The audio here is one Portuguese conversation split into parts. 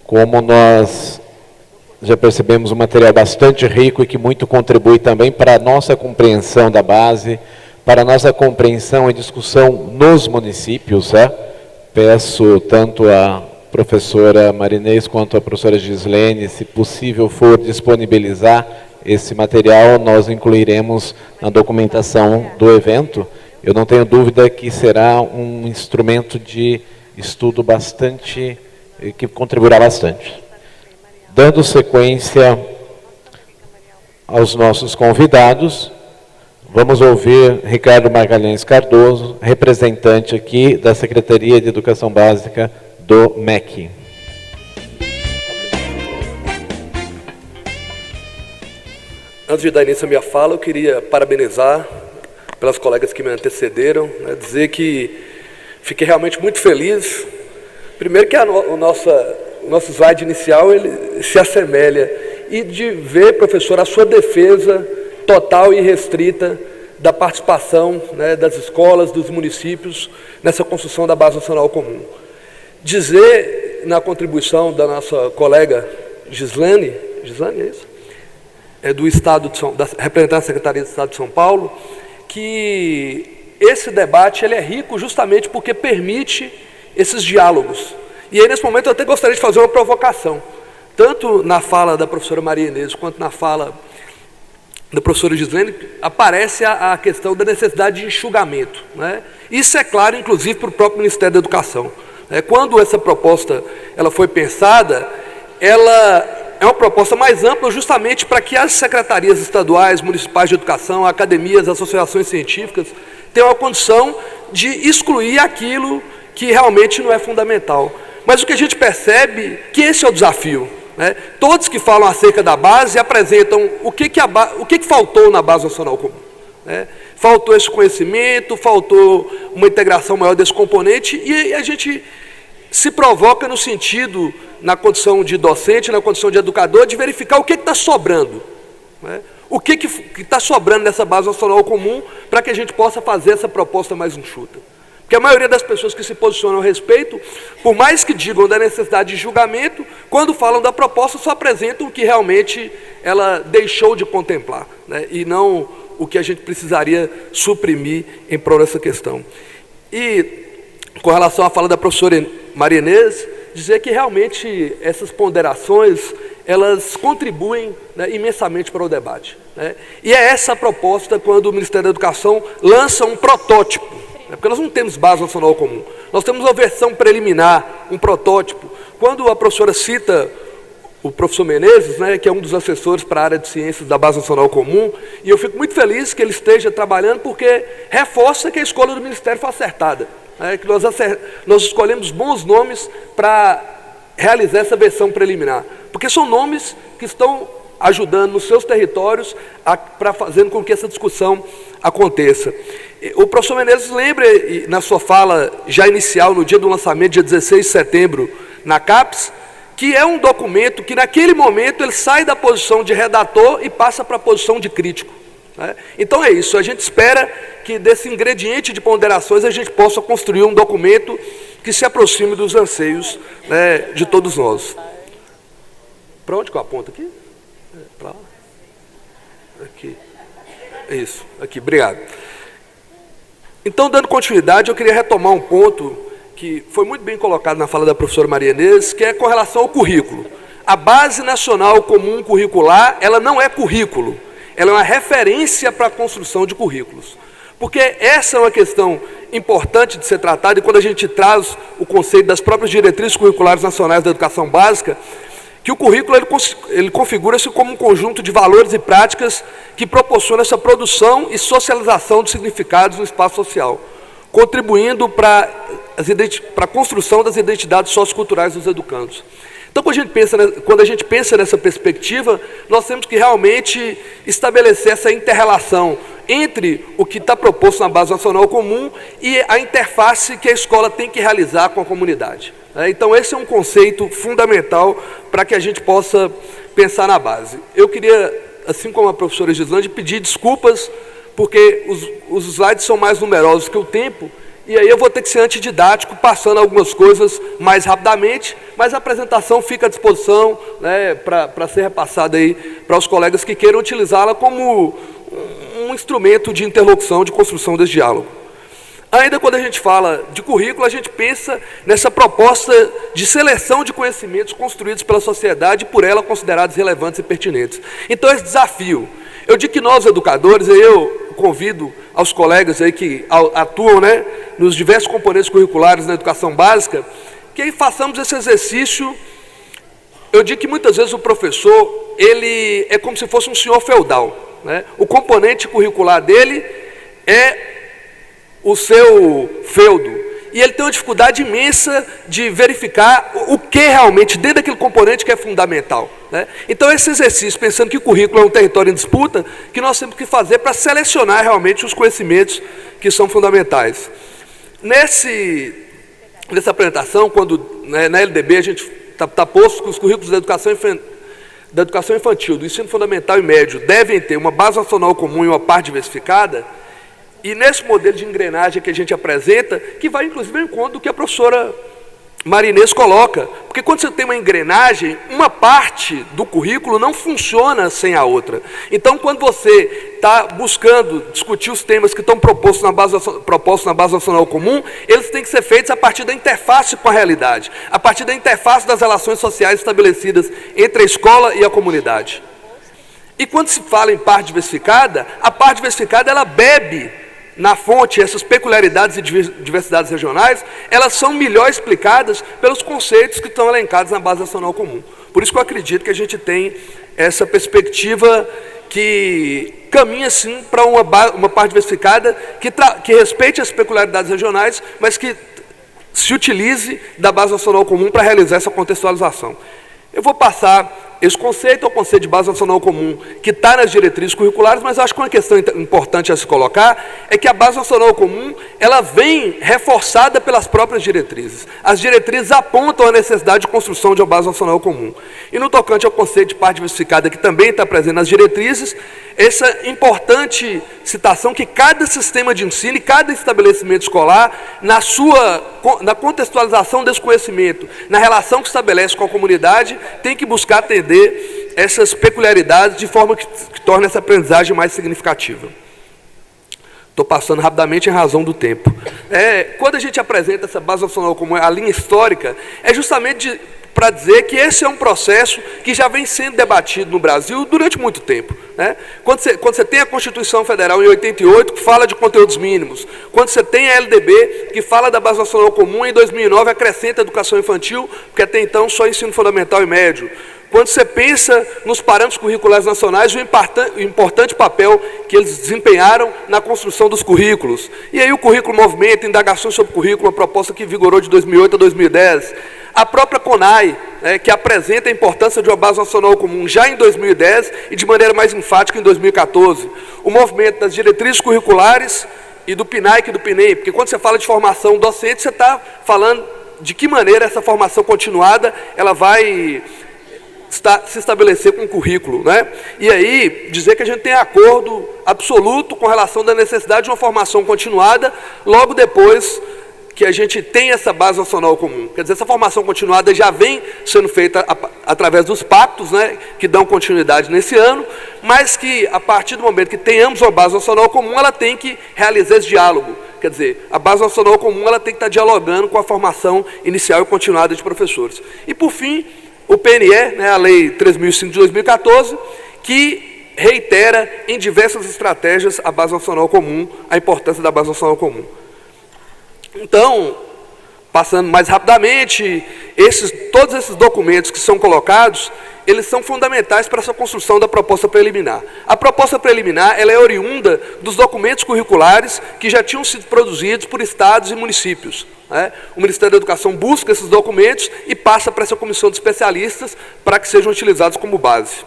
Como nós já percebemos, um material bastante rico e que muito contribui também para a nossa compreensão da base, para a nossa compreensão e discussão nos municípios. Peço tanto a professora Marinês quanto a professora Gislene, se possível for disponibilizar esse material, nós incluiremos na documentação do evento. Eu não tenho dúvida que será um instrumento de estudo bastante, que contribuirá bastante. Dando sequência aos nossos convidados, vamos ouvir Ricardo Magalhães Cardoso, representante aqui da Secretaria de Educação Básica do MEC. Antes de dar início à minha fala, eu queria parabenizar pelas colegas que me antecederam, dizer que fiquei realmente muito feliz. Primeiro que o nosso slide inicial ele se assemelha, e de ver, professor, a sua defesa total e restrita da participação das escolas, dos municípios, nessa construção da Base Nacional Comum. Dizer, na contribuição da nossa colega Gislene, é isso? Do Estado da representante da Secretaria de Estado de São Paulo, que esse debate ele é rico justamente porque permite esses diálogos. E aí, nesse momento, eu até gostaria de fazer uma provocação. Tanto na fala da professora Maria Inês, quanto na fala da professora Gislene, aparece a questão da necessidade de enxugamento. Isso é claro, inclusive, para o próprio Ministério da Educação. Quando essa proposta ela foi pensada, ela é uma proposta mais ampla justamente para que as secretarias estaduais, municipais de educação, academias, associações científicas tenham a condição de excluir aquilo que realmente não é fundamental. Mas o que a gente percebe que esse é o desafio. Todos que falam acerca da base apresentam o que faltou na Base Nacional Comum. Faltou esse conhecimento, faltou uma integração maior desse componente, e a gente se provoca no sentido, na condição de docente, na condição de educador, de verificar o que está sobrando. O que está sobrando nessa Base Nacional Comum para que a gente possa fazer essa proposta mais enxuta. Porque a maioria das pessoas que se posicionam a respeito, por mais que digam da necessidade de julgamento, quando falam da proposta só apresentam o que realmente ela deixou de contemplar, e não o que a gente precisaria suprimir em prol dessa questão. E, com relação à fala da professora Maria Inês, dizer que realmente essas ponderações, elas contribuem imensamente para o debate. E é essa a proposta quando o Ministério da Educação lança um protótipo, porque nós não temos Base Nacional Comum, nós temos uma versão preliminar, um protótipo. Quando a professora cita o professor Menezes, que é um dos assessores para a área de ciências da Base Nacional Comum, e eu fico muito feliz que ele esteja trabalhando, porque reforça que a escolha do Ministério foi acertada, que nós escolhemos bons nomes para realizar essa versão preliminar, porque são nomes que estão ajudando nos seus territórios para fazendo com que essa discussão aconteça. O professor Menezes lembra, na sua fala já inicial, no dia do lançamento, dia 16 de setembro, na CAPES, que é um documento que, naquele momento, ele sai da posição de redator e passa para a posição de crítico. Então é isso, a gente espera que desse ingrediente de ponderações a gente possa construir um documento que se aproxime dos anseios de todos nós. Para onde que eu aponto aqui? Para lá? Aqui. Isso, aqui, obrigado. Então, dando continuidade, eu queria retomar um ponto que foi muito bem colocado na fala da professora Maria Inês, que é com relação ao currículo. A Base Nacional Comum Curricular, ela não é currículo, ela é uma referência para a construção de currículos. Porque essa é uma questão importante de ser tratada, e quando a gente traz o conceito das próprias diretrizes curriculares nacionais da educação básica, que o currículo ele configura-se como um conjunto de valores e práticas que proporciona essa produção e socialização de significados no espaço social, contribuindo para a construção das identidades socioculturais dos educandos. Então, quando a gente pensa nessa perspectiva, nós temos que realmente estabelecer essa inter-relação entre o que está proposto na Base Nacional Comum e a interface que a escola tem que realizar com a comunidade. Então, esse é um conceito fundamental para que a gente possa pensar na base. Eu queria, assim como a professora Gislande, pedir desculpas, porque os slides são mais numerosos que o tempo, E aí eu vou ter que ser antididático, passando algumas coisas mais rapidamente, mas a apresentação fica à disposição, né, para ser repassada aí para os colegas que queiram utilizá-la como um instrumento de interlocução, de construção desse diálogo. Ainda quando a gente fala de currículo, a gente pensa nessa proposta de seleção de conhecimentos construídos pela sociedade e por ela considerados relevantes e pertinentes. Então, esse desafio, eu digo que nós, educadores, eu convido aos colegas aí que atuam, né, nos diversos componentes curriculares na educação básica, que façamos esse exercício. Eu digo que muitas vezes o professor, ele é como se fosse um senhor feudal, né? O componente curricular dele é o seu feudo, e ele tem uma dificuldade imensa de verificar o que realmente, dentro daquele componente que é fundamental, né? Então, esse exercício, pensando que o currículo é um território em disputa, que nós temos que fazer para selecionar realmente os conhecimentos que são fundamentais. Nessa apresentação, quando, né, na LDB a gente está posto que os currículos da educação infantil, do ensino fundamental e médio, devem ter uma base nacional comum e uma parte diversificada. E nesse modelo de engrenagem que a gente apresenta, que vai inclusive ao encontro do que a professora Marinês coloca, porque quando você tem uma engrenagem, uma parte do currículo não funciona sem a outra. Então, quando você está buscando discutir os temas que estão propostos na base nacional comum, eles têm que ser feitos a partir da interface com a realidade, a partir da interface das relações sociais estabelecidas entre a escola e a comunidade. E quando se fala em parte diversificada, a parte diversificada ela bebe na fonte, essas peculiaridades e diversidades regionais, elas são melhor explicadas pelos conceitos que estão elencados na base nacional comum. Por isso que eu acredito que a gente tem essa perspectiva que caminha, sim, para uma parte diversificada que respeite as peculiaridades regionais, mas que se utilize da base nacional comum para realizar essa contextualização. Eu vou passar esse conceito, é o conceito de base nacional comum, que está nas diretrizes curriculares, mas acho que uma questão importante a se colocar é que a base nacional comum, ela vem reforçada pelas próprias diretrizes. As diretrizes apontam a necessidade de construção de uma base nacional comum. E no tocante ao conceito de parte diversificada, que também está presente nas diretrizes, essa importante citação que cada sistema de ensino e cada estabelecimento escolar, na contextualização desse conhecimento, na relação que estabelece com a comunidade, tem que buscar atender essas peculiaridades de forma que torne essa aprendizagem mais significativa. Estou passando rapidamente em razão do tempo. Quando a gente apresenta essa base nacional comum, a linha histórica, é justamente para dizer que esse é um processo que já vem sendo debatido no Brasil durante muito tempo, né? Quando você tem a Constituição Federal em 88, que fala de conteúdos mínimos, quando você tem a LDB, que fala da base nacional comum, em 2009 acrescenta a educação infantil, porque até então só ensino fundamental e médio. Quando você pensa nos parâmetros curriculares nacionais, o importante papel que eles desempenharam na construção dos currículos. E aí o currículo movimento, indagações sobre currículo, uma proposta que vigorou de 2008 a 2010. A própria CONAI, que apresenta a importância de uma base nacional comum já em 2010 e de maneira mais enfática em 2014. O movimento das diretrizes curriculares e do PNAEC e do PNEM, porque quando você fala de formação docente, você está falando de que maneira essa formação continuada ela vai se estabelecer com o currículo, né? E aí, dizer que a gente tem acordo absoluto com relação da necessidade de uma formação continuada, logo depois que a gente tem essa base nacional comum. Quer dizer, essa formação continuada já vem sendo feita através dos pactos, né, que dão continuidade nesse ano, mas que, a partir do momento que tenhamos uma base nacional comum, ela tem que realizar esse diálogo. Quer dizer, a base nacional comum ela tem que estar dialogando com a formação inicial e continuada de professores. E, por fim, o PNE, né, a Lei 3.005 de 2014, que reitera em diversas estratégias a base nacional comum, a importância da base nacional comum. Então, passando mais rapidamente, todos esses documentos que são colocados, eles são fundamentais para essa construção da proposta preliminar. A proposta preliminar ela é oriunda dos documentos curriculares que já tinham sido produzidos por estados e municípios, né? O Ministério da Educação busca esses documentos e passa para essa comissão de especialistas para que sejam utilizados como base.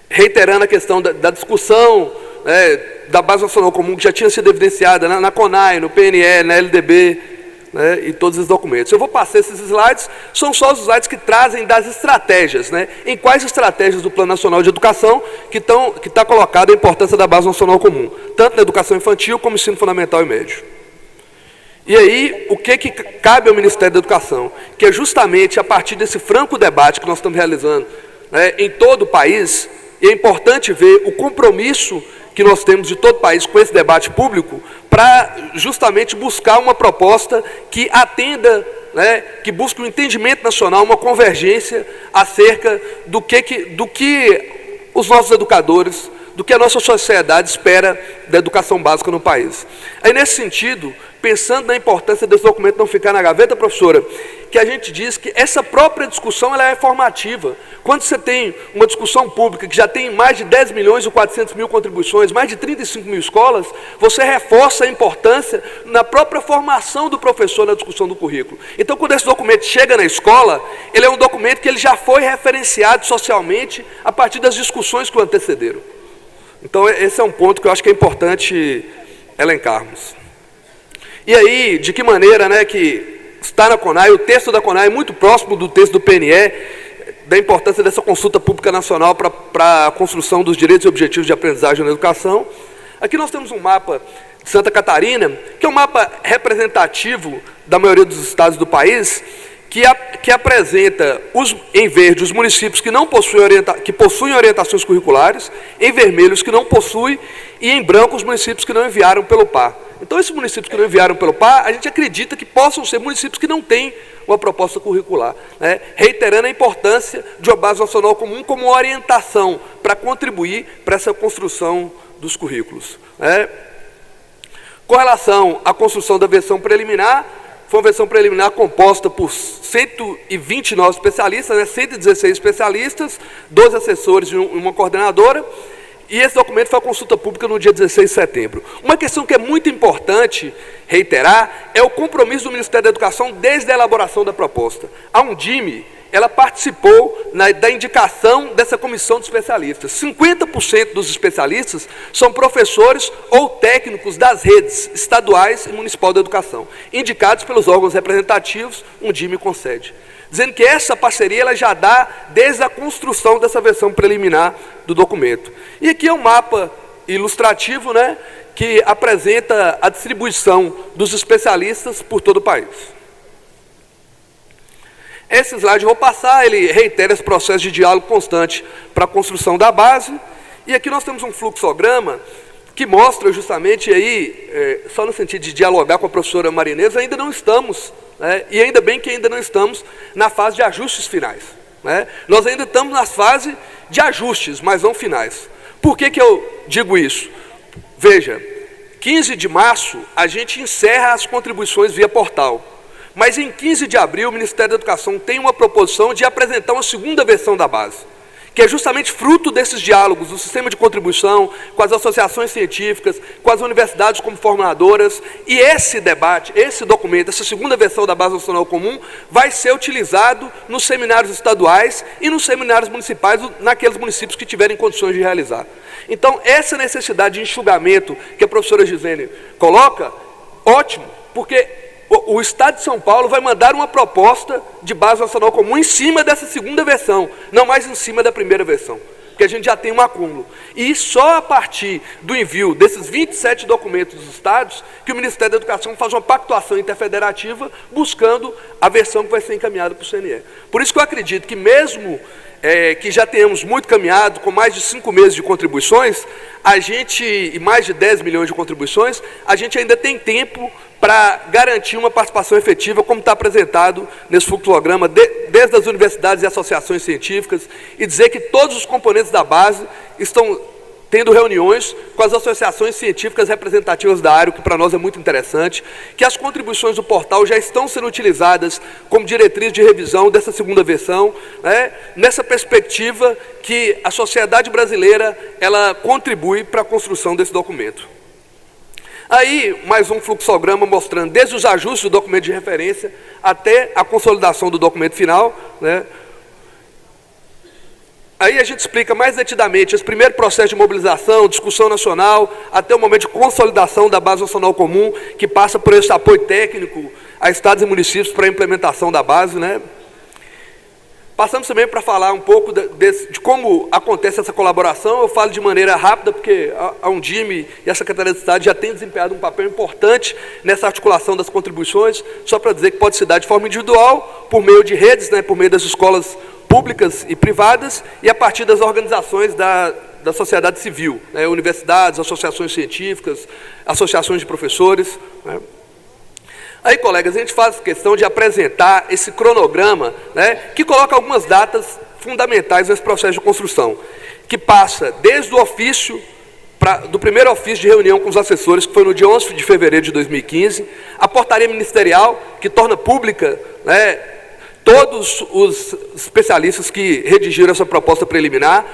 Reiterando a questão da discussão, da base nacional comum, que já tinha sido evidenciada na CONAI, no PNE, na LDB, né, e todos os documentos. Eu vou passar esses slides, são só os slides que trazem das estratégias, né, em quais estratégias do Plano Nacional de Educação que está colocada a importância da base nacional comum, tanto na educação infantil como no ensino fundamental e médio. E aí, o que cabe ao Ministério da Educação? Que é justamente a partir desse franco debate que nós estamos realizando, né, em todo o país, e é importante ver o compromisso que nós temos de todo o país com esse debate público, para justamente buscar uma proposta que atenda, né, que busque um entendimento nacional, uma convergência acerca do que os nossos educadores, do que a nossa sociedade espera da educação básica no país. Aí, nesse sentido, pensando na importância desse documento não ficar na gaveta, professora, que a gente diz que essa própria discussão ela é formativa. Quando você tem uma discussão pública que já tem mais de 10 milhões e 400 mil contribuições, mais de 35 mil escolas, você reforça a importância na própria formação do professor na discussão do currículo. Então, quando esse documento chega na escola, ele é um documento que ele já foi referenciado socialmente a partir das discussões que o antecederam. Então, esse é um ponto que eu acho que é importante elencarmos. E aí, de que maneira, né, que está na CONAI, o texto da CONAI é muito próximo do texto do PNE, da importância dessa consulta pública nacional para a construção dos direitos e objetivos de aprendizagem na educação. Aqui nós temos um mapa de Santa Catarina, que é um mapa representativo da maioria dos estados do país, que apresenta, em verde, os municípios que não possuem orientações curriculares, em vermelho os que não possuem, e em branco os municípios que não enviaram pelo PAR. Então, esses municípios que não enviaram pelo PAR, a gente acredita que possam ser municípios que não têm uma proposta curricular, né? Reiterando a importância de uma base nacional comum como orientação para contribuir para essa construção dos currículos, né? Com relação à construção da versão preliminar, foi uma versão preliminar composta por 129 especialistas, né, 116 especialistas, 12 assessores e uma coordenadora, e esse documento foi a consulta pública no dia 16 de setembro. Uma questão que é muito importante reiterar é o compromisso do Ministério da Educação desde a elaboração da proposta. A Undime, ela participou da indicação dessa comissão de especialistas. 50% dos especialistas são professores ou técnicos das redes estaduais e municipal da educação, indicados pelos órgãos representativos, Undime concede. Dizendo que essa parceria ela já dá desde a construção dessa versão preliminar do documento. E aqui é um mapa ilustrativo, né, que apresenta a distribuição dos especialistas por todo o país. Esse slide eu vou passar, ele reitera esse processo de diálogo constante para a construção da base. E aqui nós temos um fluxograma que mostra justamente aí, só no sentido de dialogar com a professora Marinês, ainda não estamos, né, e ainda bem que ainda não estamos na fase de ajustes finais, né? Nós ainda estamos na fase de ajustes, mas não finais. Por que eu digo isso? Veja, 15 de março a gente encerra as contribuições via portal. Mas em 15 de abril, o Ministério da Educação tem uma proposição de apresentar uma segunda versão da base, que é justamente fruto desses diálogos, do sistema de contribuição, com as associações científicas, com as universidades como formuladoras, e esse debate, esse documento, essa segunda versão da Base Nacional Comum, vai ser utilizado nos seminários estaduais e nos seminários municipais, naqueles municípios que tiverem condições de realizar. Então, essa necessidade de enxugamento que a professora Gisene coloca, ótimo, porque o Estado de São Paulo vai mandar uma proposta de base nacional comum em cima dessa segunda versão, não mais em cima da primeira versão, porque a gente já tem um acúmulo. E só a partir do envio desses 27 documentos dos estados que o Ministério da Educação faz uma pactuação interfederativa buscando a versão que vai ser encaminhada para o CNE. Por isso que eu acredito que mesmo que já tenhamos muito caminhado, com mais de 5 meses de contribuições, e mais de 10 milhões de contribuições, a gente ainda tem tempo para garantir uma participação efetiva, como está apresentado nesse fluxograma, desde as universidades e associações científicas, e dizer que todos os componentes da base estão tendo reuniões com as associações científicas representativas da área, o que para nós é muito interessante, que as contribuições do portal já estão sendo utilizadas como diretriz de revisão dessa segunda versão, né, nessa perspectiva que a sociedade brasileira ela contribui para a construção desse documento. Aí, mais um fluxograma mostrando desde os ajustes do documento de referência até a consolidação do documento final, né. Aí a gente explica mais detidamente esse primeiro processo de mobilização, discussão nacional, até o momento de consolidação da Base Nacional Comum, que passa por esse apoio técnico a estados e municípios para a implementação da base, né? Passamos também para falar um pouco de como acontece essa colaboração. Eu falo de maneira rápida, porque a Undime e a Secretaria de Estado já têm desempenhado um papel importante nessa articulação das contribuições, só para dizer que pode se dar de forma individual, por meio de redes, né, por meio das escolas públicas e privadas, e a partir das organizações da sociedade civil, né, universidades, associações científicas, associações de professores, né. Aí, colegas, a gente faz questão de apresentar esse cronograma, né, que coloca algumas datas fundamentais nesse processo de construção, que passa desde o ofício, do primeiro ofício de reunião com os assessores, que foi no dia 11 de fevereiro de 2015, a portaria ministerial, que torna pública, né, todos os especialistas que redigiram essa proposta preliminar,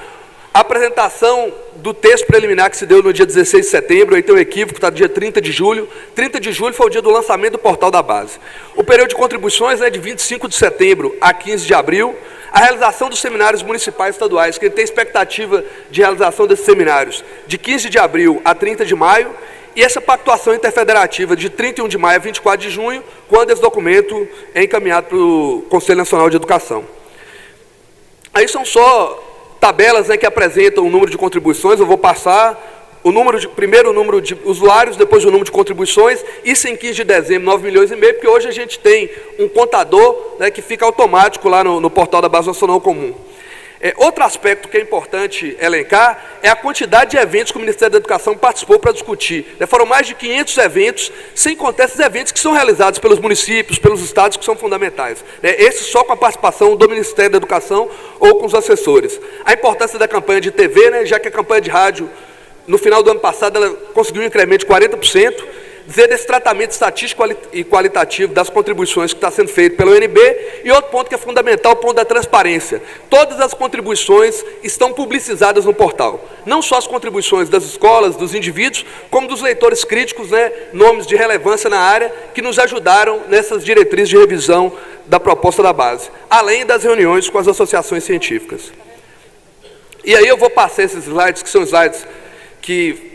a apresentação do texto preliminar que se deu no dia 16 de setembro, aí tem um equívoco, está no dia 30 de julho. 30 de julho foi o dia do lançamento do portal da base. O período de contribuições é de 25 de setembro a 15 de abril. A realização dos seminários municipais e estaduais, que tem expectativa de realização desses seminários de 15 de abril a 30 de maio. E essa pactuação interfederativa de 31 de maio a 24 de junho, quando esse documento é encaminhado para o Conselho Nacional de Educação. Aí são só tabelas, né, que apresentam o número de contribuições. Eu vou passar primeiro o número de usuários, depois o número de contribuições. Isso em 15 de dezembro, 9,5 milhões, porque hoje a gente tem um contador, né, que fica automático lá no portal da Base Nacional Comum. Outro aspecto que é importante elencar é a quantidade de eventos que o Ministério da Educação participou para discutir. Foram mais de 500 eventos, sem contar esses eventos que são realizados pelos municípios, pelos estados, que são fundamentais. Esses só com a participação do Ministério da Educação ou com os assessores. A importância da campanha de TV, né, já que a campanha de rádio, no final do ano passado, ela conseguiu um incremento de 40%. Dizer desse tratamento estatístico e qualitativo das contribuições que está sendo feito pela UNB, e outro ponto que é fundamental, o ponto da transparência. Todas as contribuições estão publicizadas no portal. Não só as contribuições das escolas, dos indivíduos, como dos leitores críticos, né, nomes de relevância na área, que nos ajudaram nessas diretrizes de revisão da proposta da base, além das reuniões com as associações científicas. E aí eu vou passar esses slides, que são slides que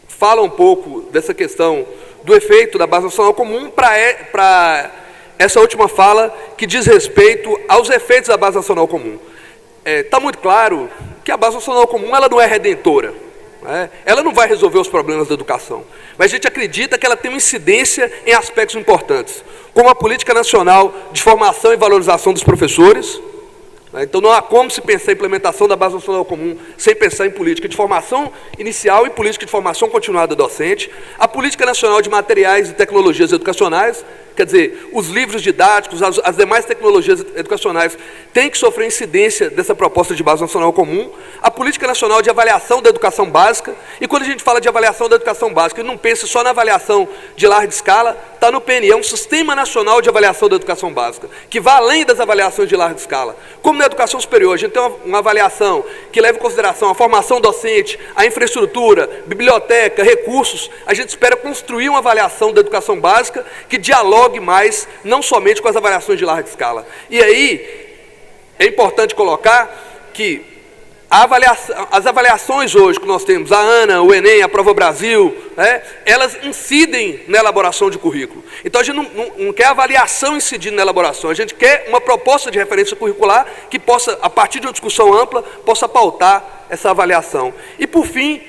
falam um pouco dessa questão do efeito da Base Nacional Comum, para essa última fala que diz respeito aos efeitos da Base Nacional Comum. Está muito claro que a Base Nacional Comum ela não é redentora, né? Ela não vai resolver os problemas da educação, mas a gente acredita que ela tem uma incidência em aspectos importantes, como a política nacional de formação e valorização dos professores. Então não há como se pensar em implementação da Base Nacional Comum sem pensar em política de formação inicial e política de formação continuada docente, a política nacional de materiais e tecnologias educacionais, quer dizer, os livros didáticos, as demais tecnologias educacionais têm que sofrer incidência dessa proposta de Base Nacional Comum, a política nacional de avaliação da educação básica, e quando a gente fala de avaliação da educação básica, não pensa só na avaliação de larga escala, está no PNE, é um Sistema Nacional de Avaliação da Educação Básica, que vai além das avaliações de larga escala. Como na educação superior, a gente tem uma avaliação que leva em consideração a formação docente, a infraestrutura, biblioteca, recursos, a gente espera construir uma avaliação da educação básica que dialogue mais, não somente com as avaliações de larga escala. E aí, é importante colocar que as avaliações hoje que nós temos, a ANA, o Enem, a Prova Brasil, né, elas incidem na elaboração de currículo. Então a gente não quer avaliação incidindo na elaboração, a gente quer uma proposta de referência curricular que possa, a partir de uma discussão ampla, possa pautar essa avaliação. E por fim,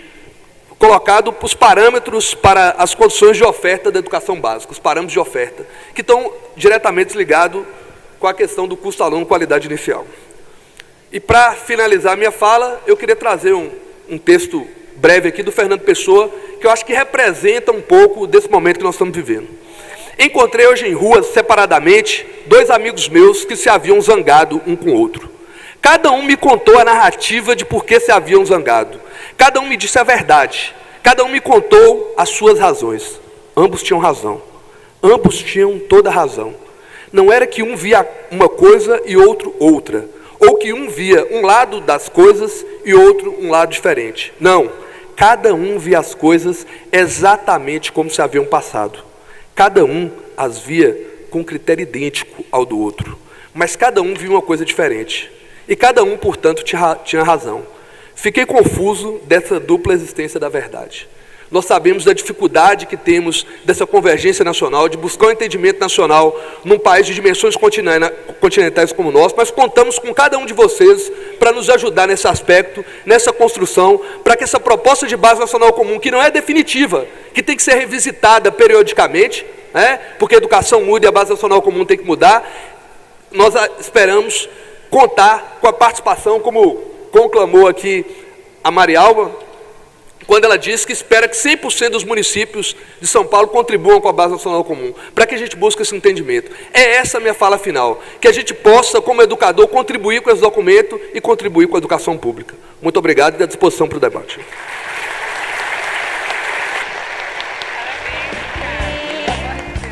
colocado os parâmetros para as condições de oferta da educação básica, os parâmetros de oferta, que estão diretamente ligados com a questão do custo aluno qualidade inicial. E para finalizar minha fala, eu queria trazer um texto breve aqui do Fernando Pessoa, que eu acho que representa um pouco desse momento que nós estamos vivendo. Encontrei hoje em rua, separadamente, 2 amigos meus que se haviam zangado um com o outro. Cada um me contou a narrativa de por que se haviam zangado. Cada um me disse a verdade. Cada um me contou as suas razões. Ambos tinham razão. Ambos tinham toda a razão. Não era que um via uma coisa e outro outra, ou que um via um lado das coisas e outro um lado diferente. Não, cada um via as coisas exatamente como se haviam passado. Cada um as via com critério idêntico ao do outro, mas cada um via uma coisa diferente. E cada um, portanto, tinha razão. Fiquei confuso dessa dupla existência da verdade. Nós sabemos da dificuldade que temos dessa convergência nacional, de buscar um entendimento nacional num país de dimensões continentais como o nosso, mas contamos com cada um de vocês para nos ajudar nesse aspecto, nessa construção, para que essa proposta de base nacional comum, que não é definitiva, que tem que ser revisitada periodicamente, porque a educação muda e a base nacional comum tem que mudar, nós esperamos contar com a participação, como conclamou aqui a Marialva, quando ela disse que espera que 100% dos municípios de São Paulo contribuam com a base nacional comum, para que a gente busque esse entendimento. É essa a minha fala final, que a gente possa, como educador, contribuir com esse documento e contribuir com a educação pública. Muito obrigado e à disposição para o debate.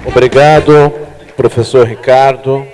Obrigado, professor Ricardo.